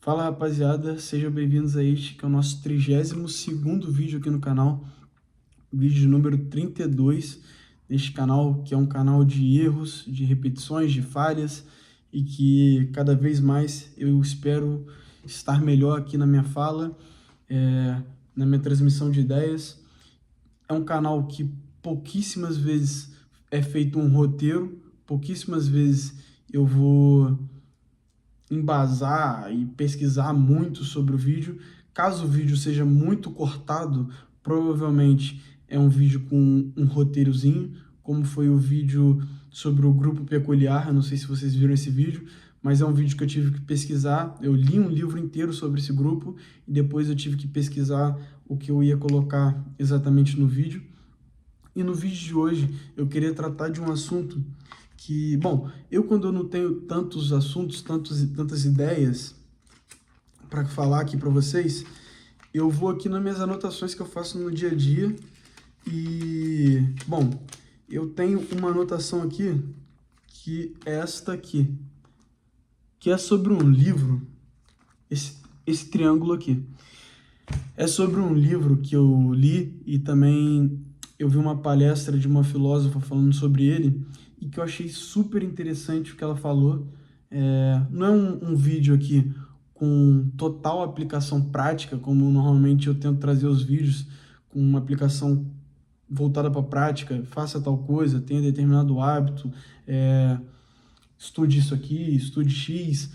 Fala rapaziada, sejam bem-vindos a este que é o nosso 32º vídeo aqui no canal, vídeo número 32 neste canal, que é um canal de erros, de repetições, de falhas e que cada vez mais eu espero estar melhor aqui na minha fala, na minha transmissão de ideias. É um canal que pouquíssimas vezes é feito um roteiro, pouquíssimas vezes eu vou embasar e pesquisar muito sobre o vídeo. Caso o vídeo seja muito cortado, provavelmente é um vídeo com um roteirozinho, como foi o vídeo sobre o grupo peculiar. Eu não sei se vocês viram esse vídeo, mas é um vídeo que eu tive que pesquisar. Eu li um livro inteiro sobre esse grupo e depois eu tive que pesquisar o que eu ia colocar exatamente no vídeo. E no vídeo de hoje eu queria tratar de um assunto que, bom, eu quando eu não tenho tantos assuntos, tantas ideias para falar aqui para vocês, eu vou aqui nas minhas anotações que eu faço no dia a dia e, bom, eu tenho uma anotação aqui, que é esta aqui, que é sobre um livro, esse triângulo aqui. É sobre um livro que eu li e também eu vi uma palestra de uma filósofa falando sobre ele e que eu achei super interessante o que ela falou. Não é um vídeo aqui com total aplicação prática, como normalmente eu tento trazer os vídeos com uma aplicação voltada para a prática, faça tal coisa, tenha determinado hábito, estude isso aqui, estude X,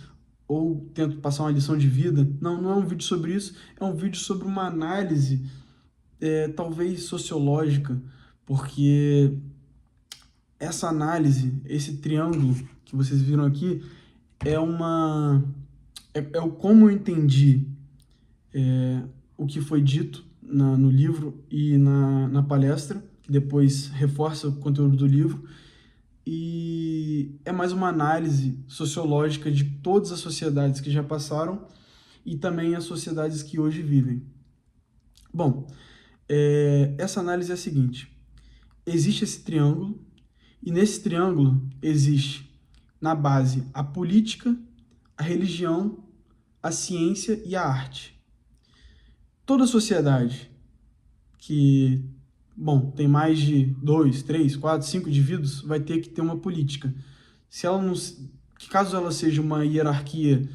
ou tento passar uma lição de vida. Não, não é um vídeo sobre isso, é um vídeo sobre uma análise, talvez sociológica, porque essa análise, esse triângulo que vocês viram aqui, é o como eu entendi o que foi dito no livro e na palestra, que depois reforça o conteúdo do livro, e é mais uma análise sociológica de todas as sociedades que já passaram e também as sociedades que hoje vivem. Bom, essa análise é a seguinte: existe esse triângulo, e nesse triângulo existe, na base, a política, a religião, a ciência e a arte. Toda sociedade que, bom, tem mais de 2, 3, 4, 5 indivíduos, vai ter que ter uma política. Se ela não, caso ela seja uma hierarquia,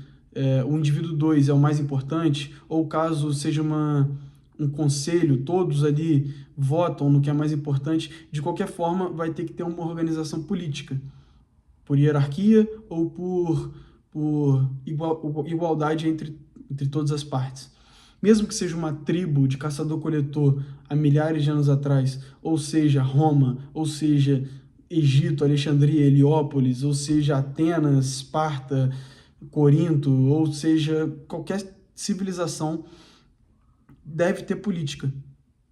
o indivíduo 2 é o mais importante, ou caso seja um conselho, todos ali votam no que é mais importante, de qualquer forma vai ter que ter uma organização política, por hierarquia ou por igualdade entre todas as partes. Mesmo que seja uma tribo de caçador-coletor há milhares de anos atrás, ou seja, Roma, ou seja, Egito, Alexandria, Heliópolis, ou seja, Atenas, Esparta, Corinto, ou seja, qualquer civilização deve ter política,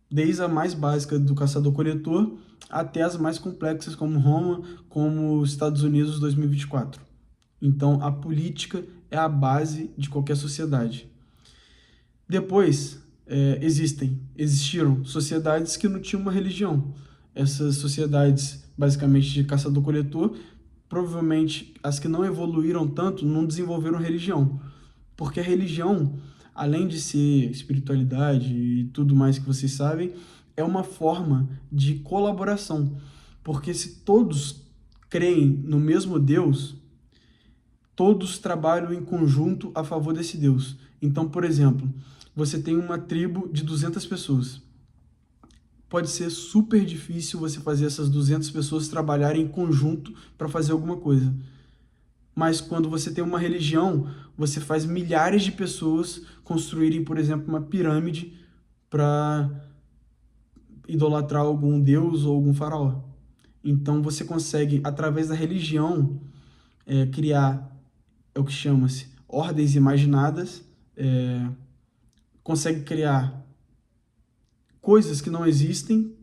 desde a mais básica do caçador-coletor até as mais complexas como Roma, como os Estados Unidos 2024. Então, a política é a base de qualquer sociedade. Depois, existiram sociedades que não tinham uma religião. Essas sociedades, basicamente de caçador-coletor, provavelmente as que não evoluíram tanto, não desenvolveram religião. Porque a religião, além de ser espiritualidade e tudo mais que vocês sabem, é uma forma de colaboração. Porque se todos creem no mesmo Deus, todos trabalham em conjunto a favor desse Deus. Então, por exemplo, você tem uma tribo de 200 pessoas. Pode ser super difícil você fazer essas 200 pessoas trabalharem em conjunto para fazer alguma coisa. Mas quando você tem uma religião, você faz milhares de pessoas construírem, por exemplo, uma pirâmide para idolatrar algum deus ou algum faraó. Então você consegue, através da religião, criar o que chama-se ordens imaginadas, consegue criar coisas que não existem.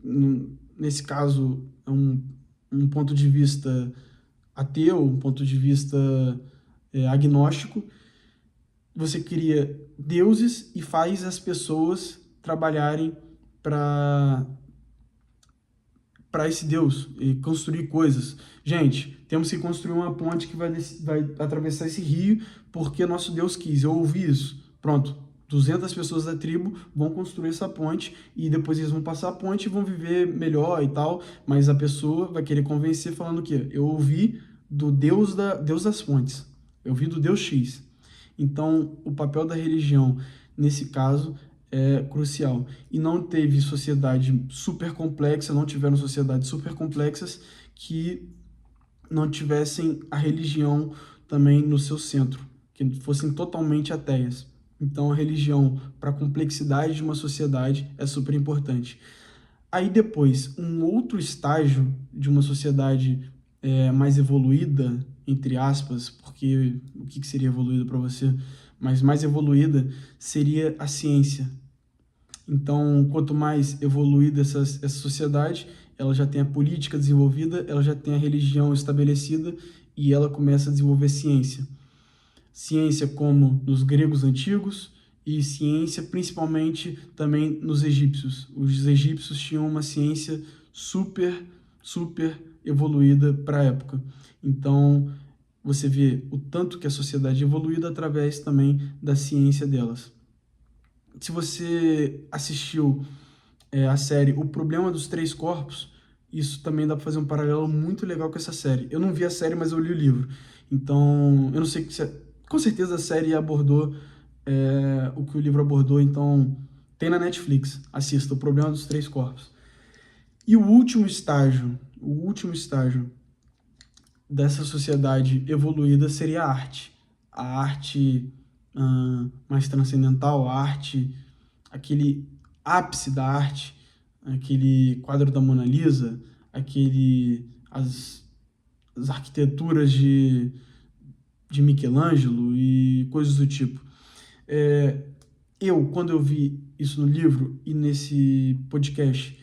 Nesse caso, é um ponto de vista ateu, um ponto de vista agnóstico. Você cria deuses e faz as pessoas trabalharem para para esse Deus e construir coisas. Gente, temos que construir uma ponte que vai atravessar esse rio porque nosso Deus quis. Eu ouvi isso. Pronto, 200 pessoas da tribo vão construir essa ponte e depois eles vão passar a ponte e vão viver melhor e tal, mas a pessoa vai querer convencer falando o quê? Eu ouvi do Deus das fontes. Eu ouvi do Deus X. Então, o papel da religião, nesse caso, é crucial. E não teve sociedade super complexa, não tiveram sociedades super complexas que não tivessem a religião também no seu centro, que fossem totalmente ateias. Então, a religião, para a complexidade de uma sociedade, é super importante. Aí depois, um outro estágio de uma sociedade mais evoluída, entre aspas, porque o que seria evoluído para você? Mas mais evoluída seria a ciência. Então, quanto mais evoluída essa sociedade, ela já tem a política desenvolvida, ela já tem a religião estabelecida e ela começa a desenvolver ciência. Ciência como nos gregos antigos e ciência principalmente também nos egípcios. Os egípcios tinham uma ciência super evoluída para a época. Então, você vê o tanto que a sociedade é evoluída através também da ciência delas. Se você assistiu a série O Problema dos Três Corpos, isso também dá para fazer um paralelo muito legal com essa série. Eu não vi a série, mas eu li o livro. Então, eu não sei com certeza a série abordou o que o livro abordou, então tem na Netflix. Assista, O Problema dos Três Corpos. E o último estágio dessa sociedade evoluída seria a arte. A arte mais transcendental, a arte, aquele ápice da arte, aquele quadro da Mona Lisa, as arquiteturas de Michelangelo e coisas do tipo. Quando eu vi isso no livro e nesse podcast,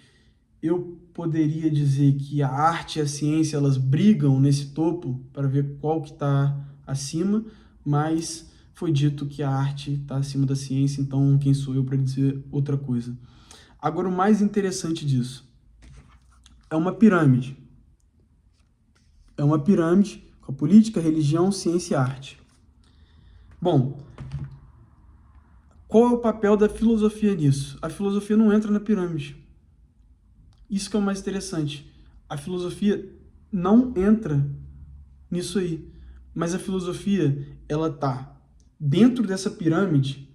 eu poderia dizer que a arte e a ciência, elas brigam nesse topo para ver qual que está acima, mas foi dito que a arte está acima da ciência, então quem sou eu para dizer outra coisa? Agora, o mais interessante disso é uma pirâmide. É uma pirâmide com a política, religião, ciência e arte. Bom, qual é o papel da filosofia nisso? A filosofia não entra na pirâmide. Isso que é o mais interessante. A filosofia não entra nisso aí. Mas a filosofia, ela tá dentro dessa pirâmide,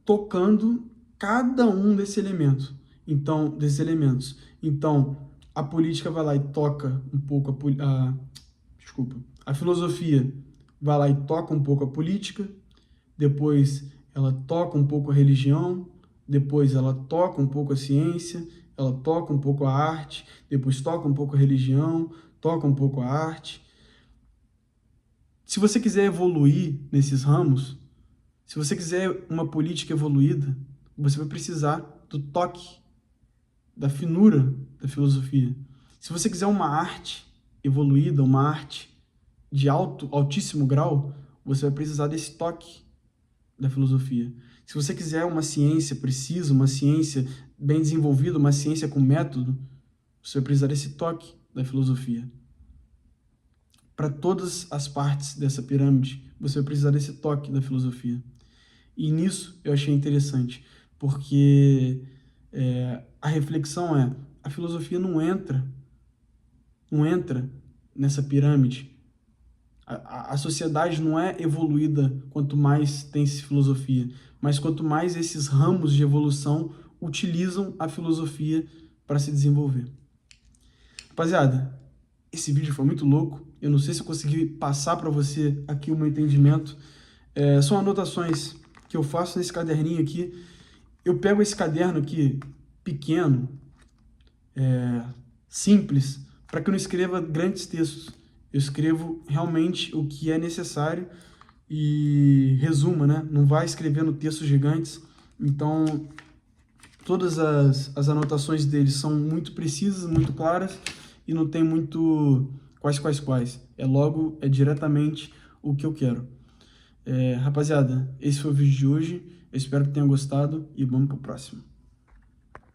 tocando cada um desses elementos. Então, a política vai lá e toca um pouco a filosofia vai lá e toca um pouco a política, depois ela toca um pouco a religião, depois ela toca um pouco a ciência, ela toca um pouco a arte, depois toca um pouco a religião, toca um pouco a arte. Se você quiser evoluir nesses ramos, se você quiser uma política evoluída, você vai precisar do toque, da finura da filosofia. Se você quiser uma arte evoluída, uma arte de altíssimo grau, você vai precisar desse toque da filosofia. Se você quiser uma ciência precisa, uma ciência bem desenvolvida, uma ciência com método, você vai precisar desse toque da filosofia. Para todas as partes dessa pirâmide, você vai precisar desse toque da filosofia. E nisso eu achei interessante, porque a reflexão a filosofia não entra nessa pirâmide. A sociedade não é evoluída quanto mais tem filosofia, mas quanto mais esses ramos de evolução utilizam a filosofia para se desenvolver. Rapaziada, esse vídeo foi muito louco. Eu não sei se eu consegui passar para você aqui o meu entendimento. São anotações que eu faço nesse caderninho aqui. Eu pego esse caderno aqui, pequeno, simples, para que eu não escreva grandes textos. Eu escrevo realmente o que é necessário e resuma, né? Não vai escrevendo textos gigantes. Então, todas as anotações deles são muito precisas, muito claras e não tem muito quais. É diretamente o que eu quero. Rapaziada, esse foi o vídeo de hoje. Eu espero que tenham gostado e vamos pro próximo.